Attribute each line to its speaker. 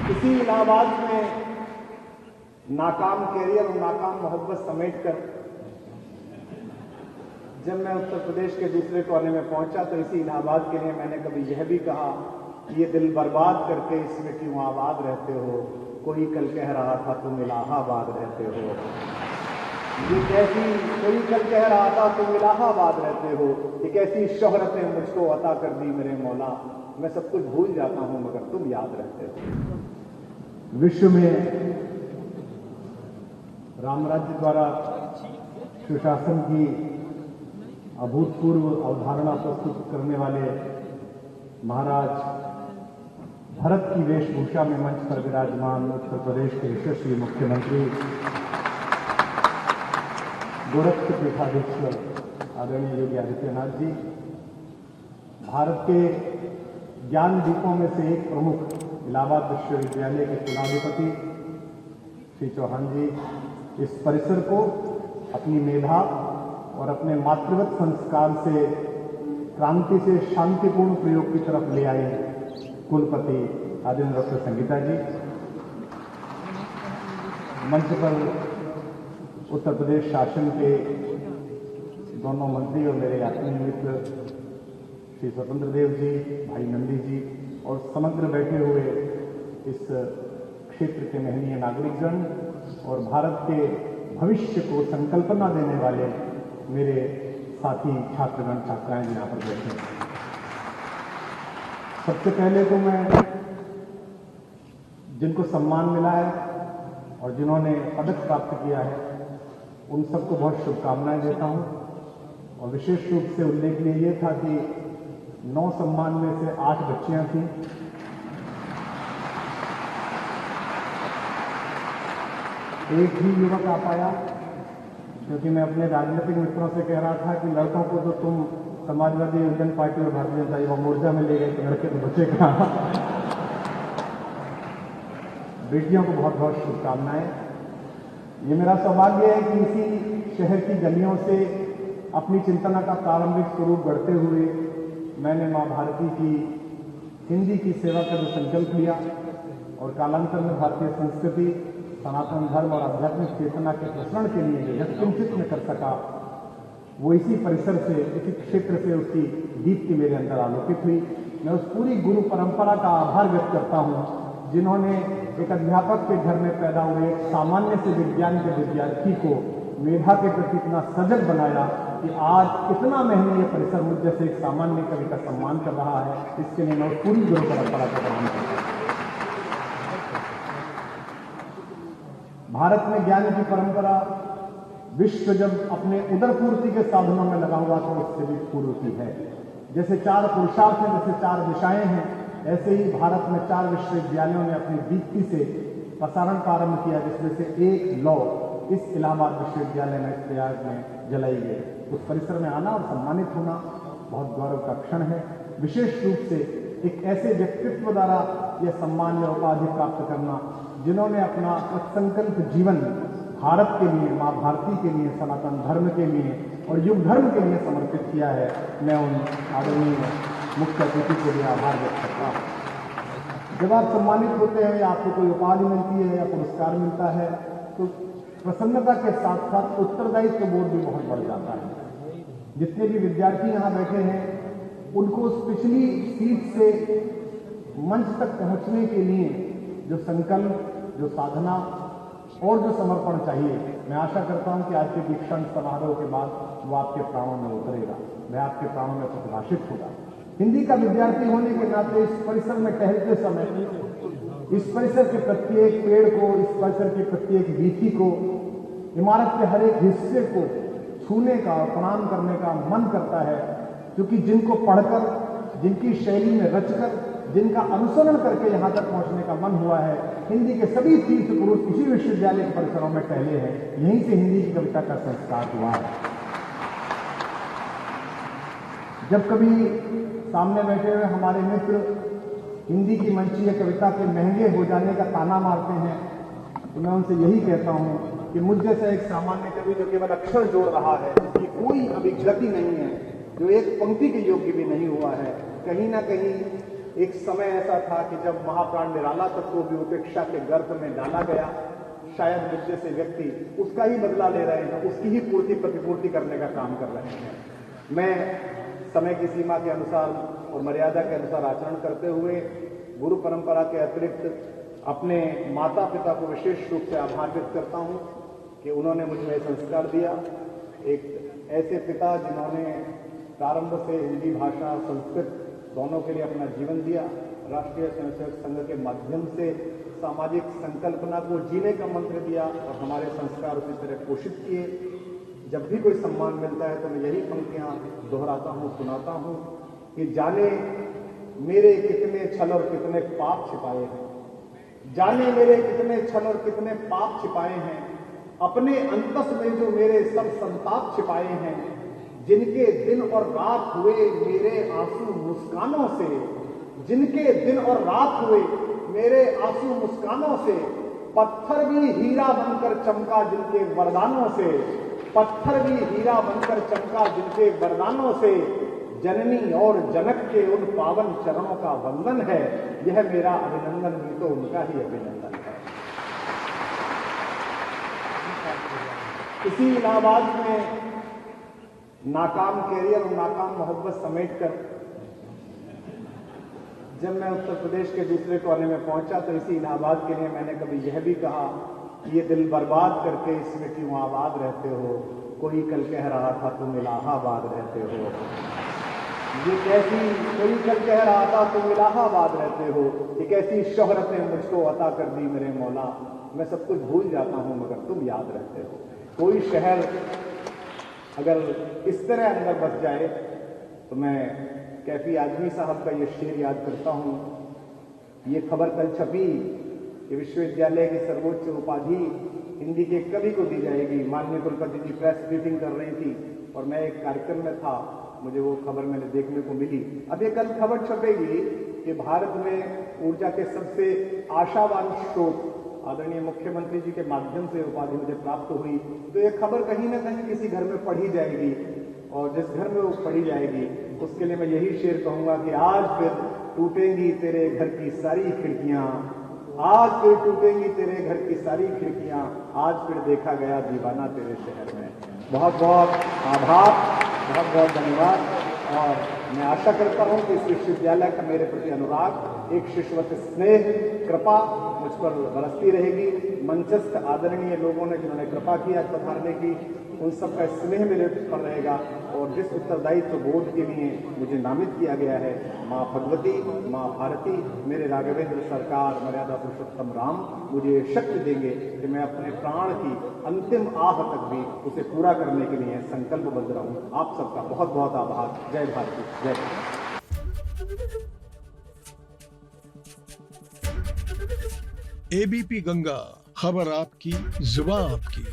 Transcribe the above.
Speaker 1: इसी इलाहाबाद में नाकाम कैरियर और नाकाम मोहब्बत समेटकर जब मैं उत्तर प्रदेश के दूसरे कोने में पहुंचा तो इसी इलाहाबाद के लिए मैंने कभी यह भी कहा कि ये दिल बर्बाद करके इसमें क्यों आबाद रहते हो, कोई कल कह रहा था तुम इलाहाबाद रहते हो। ये कैसी, कोई कल कह रहा था तुम इलाहाबाद रहते हो, ये कैसी शोहरतें मुझको अता कर दी मेरे मौला, मैं सब कुछ भूल जाता हूं मगर तुम याद रहते हो। विश्व में राम राज्य द्वारा सुशासन की अभूतपूर्व अवधारणा प्रस्तुत करने वाले महाराज भरत की वेशभूषा में मंच पर विराजमान उत्तर प्रदेश के यशस्वी मुख्यमंत्री गोरखपुर पीठाधीश्वर आदरणीय योगी आदित्यनाथ जी, भारत के ज्ञान दीपों में से एक प्रमुख इलाहाबाद विश्वविद्यालय के कुलाधिपति श्री चौहान जी, इस परिसर को अपनी मेधा और अपने मातृवत संस्कार से क्रांति से शांतिपूर्ण प्रयोग की तरफ ले आए कुलपति आदरणीय डॉक्टर संगीता जी, मंच पर उत्तर प्रदेश शासन के दोनों मंत्री और मेरे आत्मीय मित्र श्री स्वतंत्र देव जी, भाई नंदी जी और समग्र बैठे हुए इस क्षेत्र के महनीय नागरिकगण और भारत के भविष्य को संकल्पना देने वाले मेरे साथी छात्रगण छात्राएं यहाँ पर बैठे हैं। सबसे पहले तो मैं जिनको सम्मान मिला है और जिन्होंने पदक प्राप्त किया है उन सबको बहुत शुभकामनाएं देता हूं और विशेष रूप से उल्लेखनीय ये था कि 9 सम्मान में से 8 बच्चियां थीं। एक ही युवक आ पाया, क्योंकि मैं अपने राजनीतिक मित्रों से कह रहा था कि लड़कों को तो तुम समाजवादी यूनियन पार्टी और भारतीय जनता युवा मोर्चा में ले गए तो लड़के तो बचे कहां। बेटियों को बहुत बहुत शुभकामनाएं। ये मेरा सौभाग्य है कि इसी शहर की गलियों से अपनी चिंतना का प्रारंभिक स्वरूप गढ़ते हुए मैंने मां भारती की हिंदी की सेवा का जो संकल्प लिया और कालांतर में भारतीय संस्कृति, सनातन धर्म और आध्यात्मिक चेतना के प्रसरण के लिए जो यत्किंचित में कर सका, वो इसी परिसर से, इसी क्षेत्र से उसकी दीप्ति मेरे अंदर आलोकित हुई। मैं उस पूरी गुरु परंपरा का आभार व्यक्त करता हूं जिन्होंने एक अध्यापक के घर में पैदा हुए एक सामान्य से विज्ञान के विद्यार्थी को मेधा के प्रति इतना सजग बनाया कि आज इतना महनीय परिसर मुझ जैसे एक सामान्य कवि का सम्मान कर रहा है। इसके लिए मैं पूरी गुरु परंपरा का प्रणाम करता हूं। भारत में ज्ञान की परंपरा विश्व जब अपने उदरपूर्ति के साधनों में लगा हुआ तो उससे भी पूर्व की है। जैसे 4 पुरुषार्थ हैं, जैसे 4 दिशाएं हैं, ऐसे ही भारत में 4 विश्वविद्यालयों ने अपनी दीप्ति से प्रसारण प्रारंभ किया, जिसमें से एक लौ इस इलाहाबाद विश्वविद्यालय में, इस प्रयाग में जलाई गई। उस परिसर में आना और सम्मानित होना बहुत गौरव का क्षण है। विशेष रूप से एक ऐसे व्यक्तित्व द्वारा यह सम्मान या उपाधि प्राप्त करना जिन्होंने अपना संकल्प जीवन भारत के लिए, मां भारती के लिए, सनातन धर्म के लिए और युग धर्म के लिए समर्पित किया है। मैं उन आदरणीय मुख्य अतिथि के लिए आभार व्यक्त करता हूं। जब आप सम्मानित होते हैं या आपको कोई उपाधि मिलती है या पुरस्कार मिलता है तो प्रसन्नता के साथ साथ उत्तरदायित्व बोध भी बहुत बढ़ जाता है। जितने भी विद्यार्थी यहाँ बैठे हैं उनको उस पिछली सीट से मंच तक पहुंचने के लिए जो संकल्प, जो साधना और जो समर्पण चाहिए, मैं आशा करता हूं कि आज के दीक्षांत समारोह के बाद वो आपके प्राणों में उतरेगा, वह आपके प्राणों में प्रतिभाषित होगा। हिंदी का विद्यार्थी होने के नाते इस परिसर में टहलते समय इस परिसर के प्रत्येक पेड़ को, इस परिसर की प्रत्येक वीथी को, इमारत के हर एक हिस्से को छूने का और प्रणाम करने का मन करता है, क्योंकि जिनको पढ़कर, जिनकी शैली में रचकर, जिनका अनुसरण करके यहां तक पहुंचने का मन हुआ है, हिंदी के सभी तीर्थ पुरुष इसी विश्वविद्यालय के परिसरों में टहले हैं। यहीं से हिंदी की कविता का संस्कार हुआ है। जब कभी सामने बैठे हुए हमारे मित्र हिंदी की मंचीय कविता के महंगे हो जाने का ताना मारते हैं तो मैं उनसे यही कहता हूं कि मुझ जैसा एक सामान्य कवि जो केवल अक्षर जोड़ रहा है, कि कोई अभिव्यक्ति नहीं है, जो एक पंक्ति के योग्य भी नहीं हुआ है, कहीं ना कहीं एक समय ऐसा था कि जब महाप्राण निराला तक को भी उपेक्षा के गर्भ में डाला गया। शायद मुझ जैसे व्यक्ति उसका ही बदला ले रहे हैं, उसकी ही पूर्ति प्रतिपूर्ति करने का काम कर रहे हैं। मैं समय की सीमा के अनुसार और मर्यादा के अनुसार आचरण करते हुए गुरु परंपरा के अतिरिक्त अपने माता पिता को विशेष रूप से आभार व्यक्त करता हूं कि उन्होंने मुझे यह संस्कार दिया। एक ऐसे पिता जिन्होंने प्रारंभ से हिंदी भाषा संस्कृत दोनों के लिए अपना जीवन दिया, राष्ट्रीय स्वयंसेवक संघ के माध्यम से सामाजिक संकल्पना को जीने का मंत्र दिया और हमारे संस्कार उसी तरह पोषित किए। जब भी कोई सम्मान मिलता है तो मैं यही पंक्तियां दोहराता हूं, सुनाता हूं कि जाने मेरे कितने छल और कितने पाप छिपाए हैं, जाने मेरे कितने छल और कितने पाप छिपाए हैं, अपने अंतस में जो मेरे सब संताप छिपाए हैं, जिनके दिन और रात हुए मेरे आंसू मुस्कानों से, जिनके दिन और रात हुए मेरे आंसू मुस्कानों से, पत्थर भी हीरा बनकर चमका जिनके वरदानों से, पत्थर भी हीरा बनकर चमका जिनके वरदानों से, जननी और जनक के उन पावन चरणों का वंदन है। यह मेरा अभिनंदन भी तो उनका ही अभिनंदन है। इसी इलाहाबाद में नाकाम कैरियर और नाकाम मोहब्बत समेटकर जब मैं उत्तर प्रदेश के दूसरे कोने में पहुंचा तो इसी इलाहाबाद के लिए मैंने कभी यह भी कहा कि ये दिल बर्बाद करके इसमें क्यों आबाद रहते हो, कोई कल कह रहा था तुम इलाहाबाद रहते हो, ये कैसी, कोई कल कह रहा था तुम इलाहाबाद रहते हो, ये कैसी शोहरत ने मुझको अता कर दी मेरे मौला, मैं सब कुछ भूल जाता हूं मगर तुम याद रहते हो। कोई शहर अगर इस तरह अंदर बस जाए तो मैं कैफी आजमी साहब का ये शेर याद करता हूं। ये खबर कल छपी कि विश्वविद्यालय की सर्वोच्च उपाधि हिंदी के कवि को दी जाएगी। माननीय कुलपति जी प्रेस ब्रीफिंग कर रही थी और मैं एक कार्यक्रम में था, मुझे वो खबर मैंने देखने को मिली। अब ये कल खबर छपेगी कि भारत में ऊर्जा के सबसे आशावान स्रोत आदरणीय मुख्यमंत्री जी के माध्यम से उपाधि मुझे प्राप्त हुई, तो ये खबर कहीं ना कहीं किसी घर में पढ़ी जाएगी और जिस घर में वो पढ़ी जाएगी उसके लिए मैं यही शेर कहूंगा कि आज फिर टूटेंगी तेरे घर की सारी खिड़कियां, आज फिर टूटेंगी तेरे घर की सारी खिड़कियां, आज फिर देखा गया दीवाना तेरे शहर में। बहुत बहुत आभार, बहुत बहुत धन्यवाद और मैं आशा करता हूं कि इस विश्वविद्यालय का मेरे प्रति अनुराग, एक शिष्यवत स्नेह, कृपा मुझ पर बरसती रहेगी। मंचस्थ आदरणीय लोगों ने जिन्होंने कृपा किया पधारने की, उन सबका स्नेह मेरे पर रहेगा और जिस उत्तरदायित्व बोध के लिए मुझे नामित किया गया है, माँ भगवती, माँ भारती, मेरे राघवेंद्र सरकार, मर्यादा पुरुषोत्तम राम मुझे शक्ति देंगे कि मैं अपने प्राण की अंतिम आह तक भी उसे पूरा करने के लिए संकल्पबद्ध रहूं। आप सबका बहुत बहुत आभार। जय भारती, जय भारत।
Speaker 2: एबीपी गंगा, खबर आपकी, जुबान आपकी।